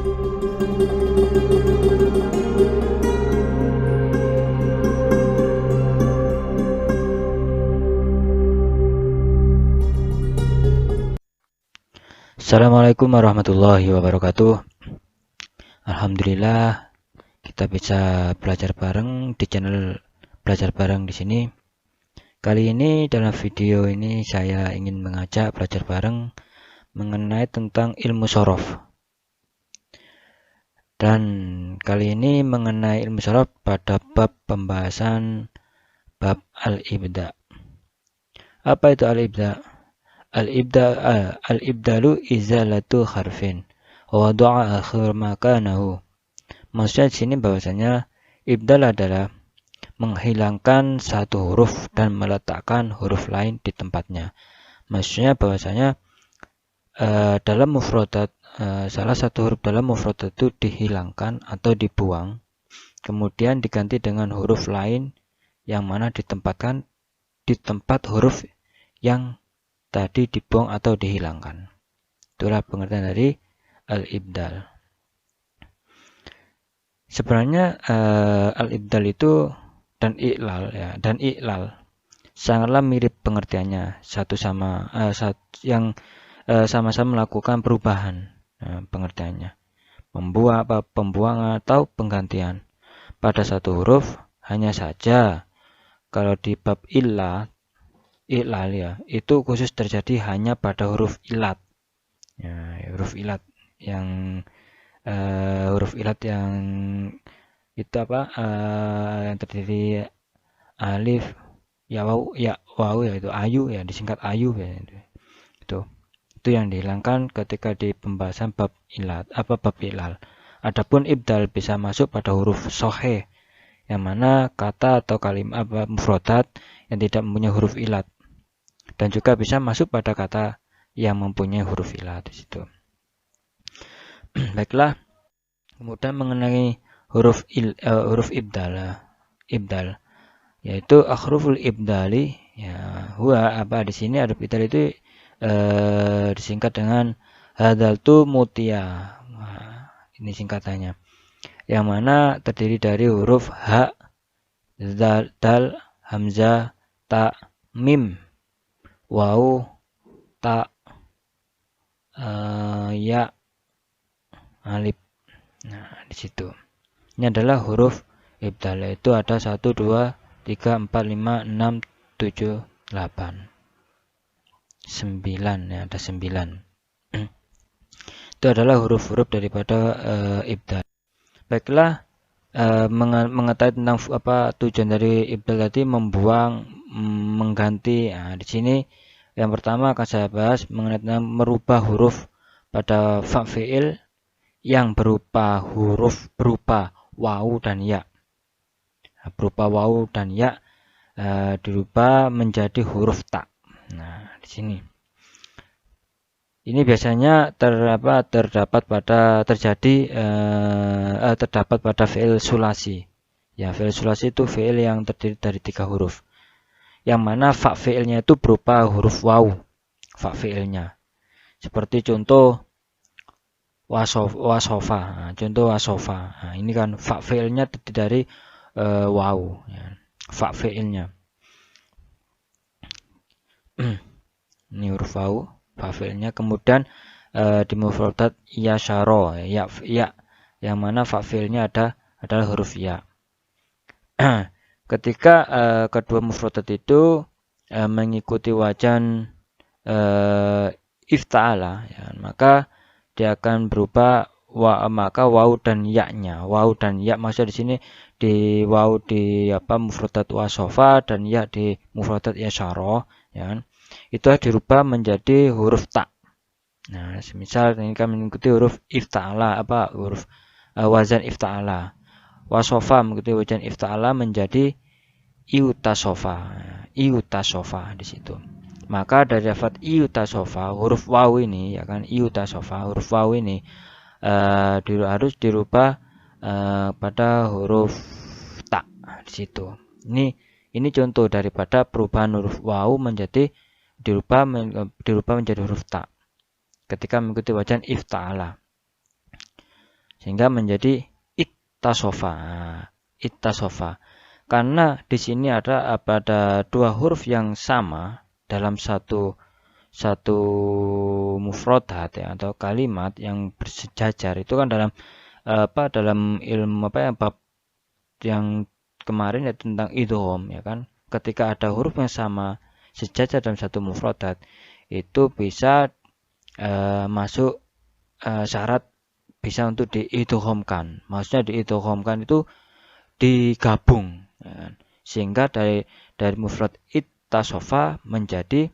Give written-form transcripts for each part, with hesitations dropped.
Assalamualaikum warahmatullahi wabarakatuh. Alhamdulillah kita bisa belajar bareng di channel belajar bareng di sini. Kali ini dalam video ini saya ingin mengajak belajar bareng mengenai tentang ilmu shorof. Dan kali ini mengenai ilmu shorof pada bab pembahasan bab al-ibda. Apa itu al-ibda? Al-ibdalu izalatu harfin wa wada'a akhir makanahu. Maksudnya di sini bahwasanya ibdal adalah menghilangkan satu huruf dan meletakkan huruf lain di tempatnya. Maksudnya bahwasanya dalam mufradat salah satu huruf dalam mufradat itu dihilangkan atau dibuang, kemudian diganti dengan huruf lain yang mana ditempatkan di tempat huruf yang tadi dibuang atau dihilangkan. Itulah pengertian dari al-ibdal. Sebenarnya al-ibdal itu dan i'lal sangatlah mirip pengertiannya, sama-sama melakukan perubahan pengertiannya, pembuangan atau penggantian pada satu huruf. Hanya saja kalau di bab i'lal ya, itu khusus terjadi hanya pada huruf ilat. Ya, huruf ilat yang itu yang terdiri alif ya waw ya itu ayu ya, disingkat ayu ya, itu yang dihilangkan ketika di pembahasan bab ilal. Adapun ibdal bisa masuk pada huruf soheh, yang mana kata atau kalimat mufradat yang tidak mempunyai huruf ilat, dan juga bisa masuk pada kata yang mempunyai huruf ilat di situ. Baiklah, kemudian mengenai huruf ibdal, yaitu akhruful ibdali ya, huwa apa di sini huruf ibdal itu disingkat dengan hadaltu mutia. Nah, ini singkatannya, yang mana terdiri dari huruf ha, dal, hamzah, ta, mim, waw, ta, ya, alif. Nah, di situ. Ini adalah huruf ibdal, yaitu ada 1, 2, 3, 4, 5, 6, 7, 8. 9 ya, ada 9. Itu adalah huruf-huruf daripada ibdal. Baiklah, mengetahui tentang tujuan dari ibdal tadi, membuang, mengganti. Nah, di sini yang pertama akan saya bahas mengenai tentang merubah huruf pada fa' fi'il yang berupa waw dan ya. Berupa waw dan ya dirubah menjadi huruf ta. Nah, di sini. Ini biasanya terdapat pada fi'il sulasi. Ya, fi'il sulasi itu fi'il yang terdiri dari 3 huruf. Yang mana fa' fi'ilnya itu berupa huruf waw. Fa' fi'ilnya. Seperti contoh wasofa. Nah, contoh wasofa. Nah, ini kan fa' fi'ilnya terdiri dari waw. Ya. Fa' fi'ilnya. Ini huruf waw. Fa' fi'ilnya. Kemudian di mufradat yasyaro. Ya, yang mana fa' fi'ilnya adalah huruf ya. Ketika kedua mufradat itu mengikuti wajan ifta'ala, ya, maka dia akan berubah maka waw dan ya-nya. Waw dan ya maksudnya di sini di waw di mufradat wasofa dan ya di mufradat yasyaro, ya. Itu dirubah menjadi huruf ta. Nah, misal ini kan mengikuti huruf ifta'ala, huruf wazan ifta'ala. Wasofa mengikuti wajan ifta'ala menjadi iutasofa. Iutasofa di situ. Maka dari lafaz iutasofa, huruf waw ini, ya kan, iutasofa, huruf waw ini harus dirubah pada huruf ta di situ. Ini contoh daripada perubahan huruf waw menjadi dirubah menjadi huruf ta ketika mengikuti wajan ifta'ala. sehingga menjadi ittasofa. Ittasofa. Karena di sini ada dua huruf yang sama dalam satu mufradat ya, atau kalimat yang bersejajar. Itu kan dalam dalam ilmu yang bab yang kemarin ya tentang idgham ya kan. Ketika ada huruf yang sama sejajar dalam satu mufradat, itu bisa masuk syarat bisa untuk diidghamkan. Maksudnya diidghamkan itu digabung ya kan? Sehingga dari mufrad ittasofa menjadi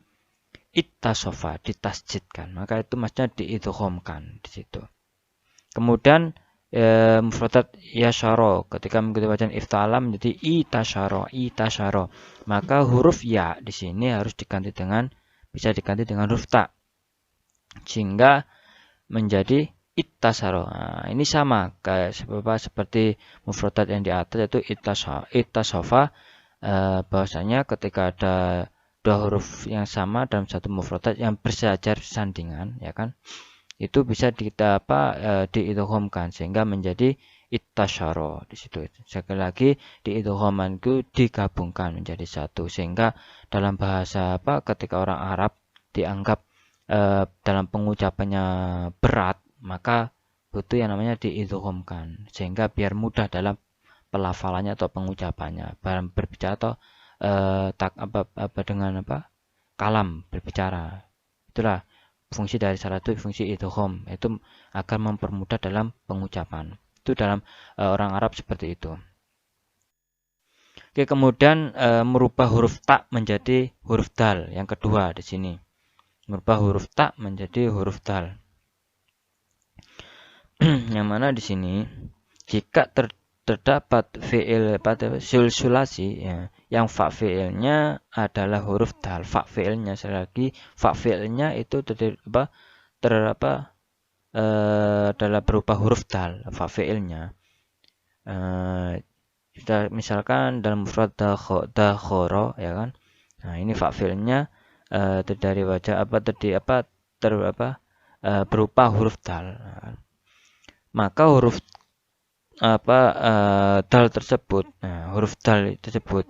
ittasofa, ditasjidkan. Maka itu maksudnya diidghamkan di situ. Kemudian mufradat yasyara ketika mengikuti bacaan ifta'ala menjadi itasyara. Maka huruf ya di sini harus bisa diganti dengan huruf ta sehingga menjadi ittasyara. Nah, ini sama kayak seperti mufradat yang di atas yaitu ittasofa. Bahwasanya ketika ada dua huruf yang sama dalam satu mufradat yang bersejajar sandingan ya kan, itu bisa diidghamkan sehingga menjadi ittasyara di situ. Sekali lagi diidghaman itu digabungkan menjadi satu sehingga dalam bahasa ketika orang Arab dianggap dalam pengucapannya berat, maka butuh yang namanya diidghamkan sehingga biar mudah dalam pelafalannya atau pengucapannya. Barang berbicara atau dengan kalam berbicara. Itulah fungsi dari salah satu fungsi idgham, itu agar mempermudah dalam pengucapan. Itu dalam orang Arab seperti itu. Oke, kemudian merubah huruf ta menjadi huruf dal yang kedua di sini. Merubah huruf ta menjadi huruf dal. Yang mana di sini jika terdapat fi'il pada sulasi ya, yang fa fi'ilnya adalah huruf dal. Fa fi'ilnya sekali lagi fa fi'ilnya itu adalah berupa huruf dal. Fa fi'ilnya kita misalkan dalam mufrad dakhara ya kan. Nah, ini fa fi'ilnya dari wajah berupa huruf dal. Nah, maka huruf dal tersebut, huruf dal tersebut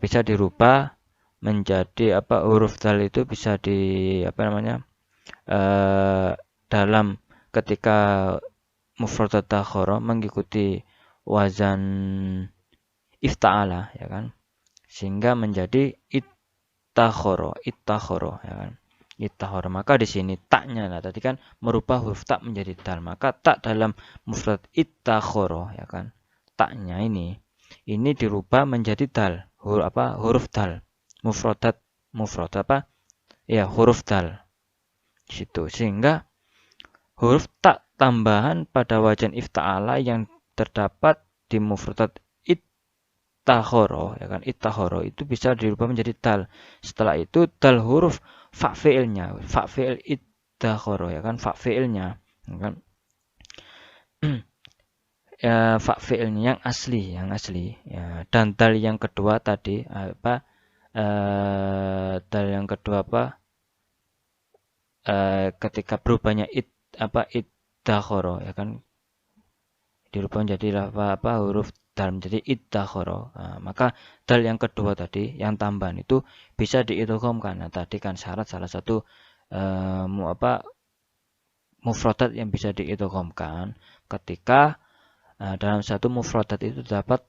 bisa dirubah menjadi huruf dal itu bisa dalam ketika mufradat dakhara mengikuti wazan ifta'ala ya kan, sehingga menjadi ittakhara ya kan. Ittakhara. Maka di sini taknya lah tadi kan merubah huruf tak menjadi dal. Maka tak dalam mufrad ittakhara ya kan. Taknya ini dirubah menjadi dal. Huruf dal. Mufrad huruf dal. Situ. Sehingga huruf tak tambahan pada wajan ifta'ala yang terdapat di mufrad ittakhara ya kan, ittakhara itu bisa dirubah menjadi dal. Setelah itu dal huruf fa fi'ilnya, fa fi'il ittakhara ya kan, fa fi'ilnya ya kan. Ya, fa fi'ilnya yang asli ya. Dan dal yang kedua tadi dal yang kedua ketika berubahnya ittakhara ya kan, dirubah menjadi huruf dal menjadi ittakhara. Nah, maka dal yang kedua tadi yang tambahan itu bisa diidghamkan. Nah, tadi kan syarat salah satu mufradat yang bisa diidghamkan ketika dalam satu mufradat itu dapat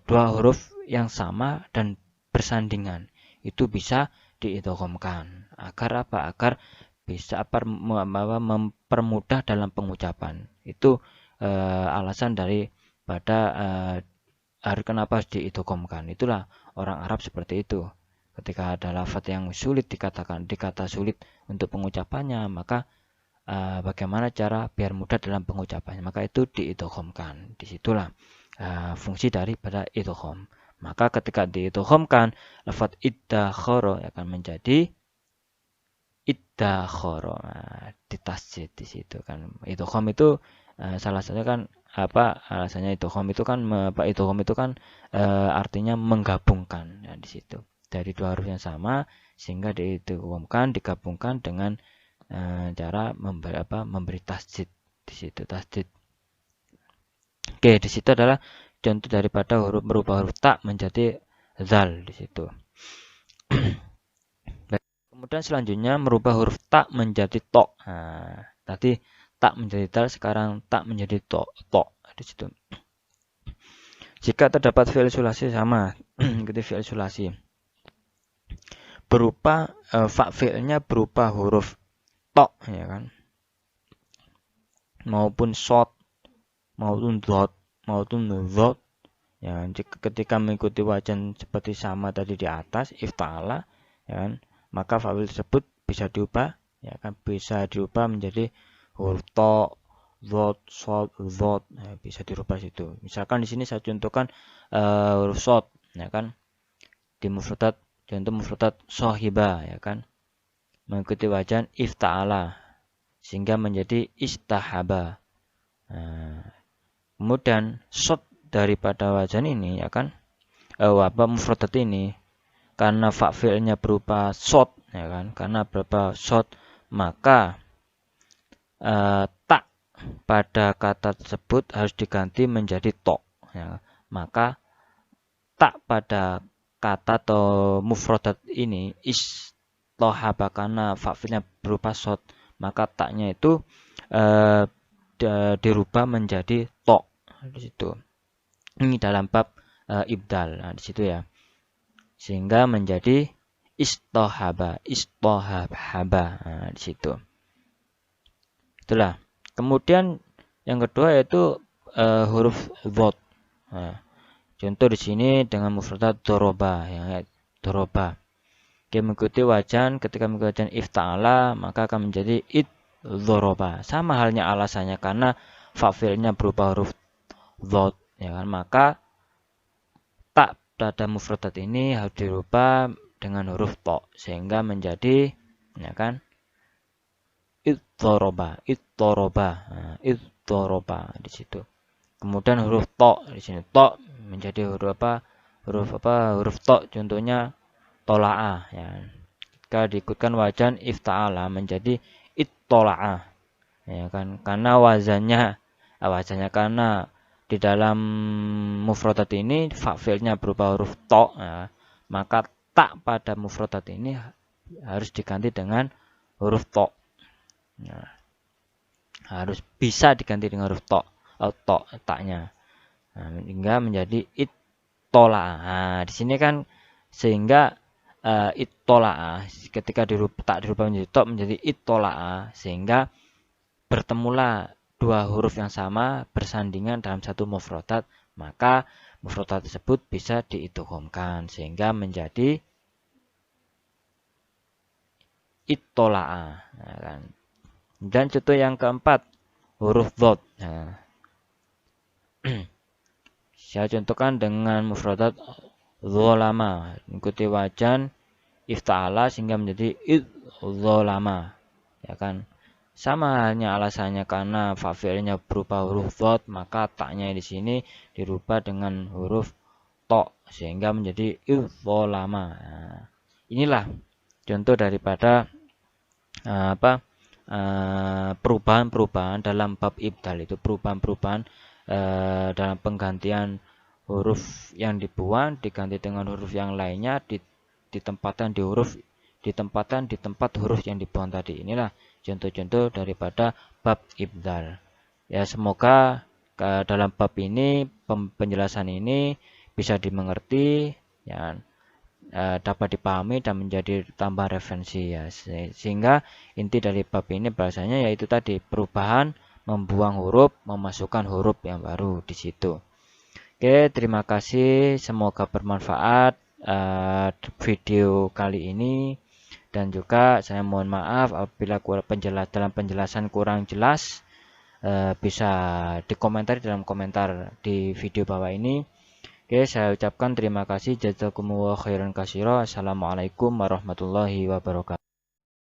dua huruf yang sama dan bersandingan. Itu bisa diidghamkan. Agar agar bisa mempermudah dalam pengucapan. Itu alasan daripada kenapa harus diidghamkan. Itulah orang Arab seperti itu. Ketika ada lafaz yang sulit dikata sulit untuk pengucapannya, maka bagaimana cara biar mudah dalam pengucapannya, maka itu diidghamkan. Disitulah fungsi daripada idgham. Maka ketika diidghamkan, lafaz iddakhara akan menjadi iddakhara. Ditasjid di situ kan. Idgham itu salah satunya kan alasannya idgham itu kan idgham itu kan artinya menggabungkan ya, di situ dari dua huruf yang sama sehingga digabungkan dengan cara memberi tasjid di situ tasdid. Oke, di situ adalah contoh daripada huruf merubah huruf ta menjadi zal di situ. Kemudian selanjutnya merubah huruf ta menjadi to. Nah, tadi ta menjadi dal, sekarang ta menjadi to. Di situ. Jika terdapat fi'il sulasi sama, ikuti fi'il sulasi. Berupa fi'ilnya berupa huruf to, ya kan? Maupun short, maupun dot, ya, ketika mengikuti wajan seperti sama tadi di atas, ifta'ala, ya kan? Maka fa'il tersebut bisa diubah, ya kan? Bisa diubah menjadi huruf to, short, ya, bisa dirubah situ. Misalkan di sini saya contohkan huruf short, ya kan? Di mufradat, contoh mufradat sohiba, ya kan? Mengikuti wajan ifta'ala sehingga menjadi istahaba. Nah, kemudian short daripada wajan ini, ya kan? Mufradat ini karena fa'ilnya berupa short, ya kan? Karena berupa short, maka tak pada kata tersebut harus diganti menjadi to, ya. Maka tak pada kata atau mufradat ini istahaba karena fa'ilnya berupa short, maka taknya itu dirubah menjadi to di situ. Ini dalam bab ibdal, nah, di situ ya. Sehingga menjadi istahaba, nah, di situ. Itulah. Kemudian yang kedua yaitu huruf dhot. Nah, contoh di sini dengan mufradat doroba, ya, doroba. Oke, mengikuti wajan, ketika mengikuti wajan ifta'ala, maka akan menjadi doroba. Sama halnya alasannya karena fa'ilnya berupa huruf dhot, ya kan? Maka tak pada mufradat ini harus dirubah dengan huruf to sehingga menjadi, ya kan, ittoroba, di situ. Kemudian huruf to di sini to menjadi huruf apa? Huruf to contohnya tola'ah, ya. Jika diikutkan wajan ifta'ala menjadi ittola'ah, ya kan? Karena wazannya karena di dalam mufradat ini fa'ilnya berupa huruf to, ya, maka tak pada mufradat ini harus diganti dengan huruf to. Nah, harus bisa diganti dengan huruf to, taknya. Nah, hingga menjadi ittola'ah. Nah, di sini kan sehingga ittola'ah ketika tak dirubah menjadi to menjadi ittola'ah, sehingga bertemulah dua huruf yang sama bersandingan dalam satu mufradat, maka mufradat tersebut bisa diidghamkan sehingga menjadi ittola'ah, ya kan? Dan contoh yang keempat huruf dhot. Nah, saya contohkan dengan mufradat dzalama, mengikuti wajan ifta'ala sehingga menjadi idzalama, ya kan? Sama halnya alasannya karena fa'ilnya berupa huruf dhot, maka taknya di sini dirubah dengan huruf to sehingga menjadi idzalama. Nah, inilah contoh daripada perubahan-perubahan dalam bab ibdal, itu perubahan-perubahan dalam penggantian huruf yang dibuang diganti dengan huruf yang lainnya, ditempatkan di tempat huruf yang dibuang tadi. Inilah contoh-contoh daripada bab ibdal. Ya, semoga dalam bab ini penjelasan ini bisa dimengerti, ya, dapat dipahami dan menjadi tambah referensi, ya, sehingga inti dari bab ini bahasanya yaitu tadi perubahan membuang huruf, memasukkan huruf yang baru di situ. Oke, terima kasih, semoga bermanfaat video kali ini, dan juga saya mohon maaf apabila dalam penjelasan kurang jelas. Bisa dikomentari dalam komentar di video bawah ini. Oke, saya ucapkan terima kasih. Jazakumullahu khairan katsira. Assalamualaikum warahmatullahi wabarakatuh.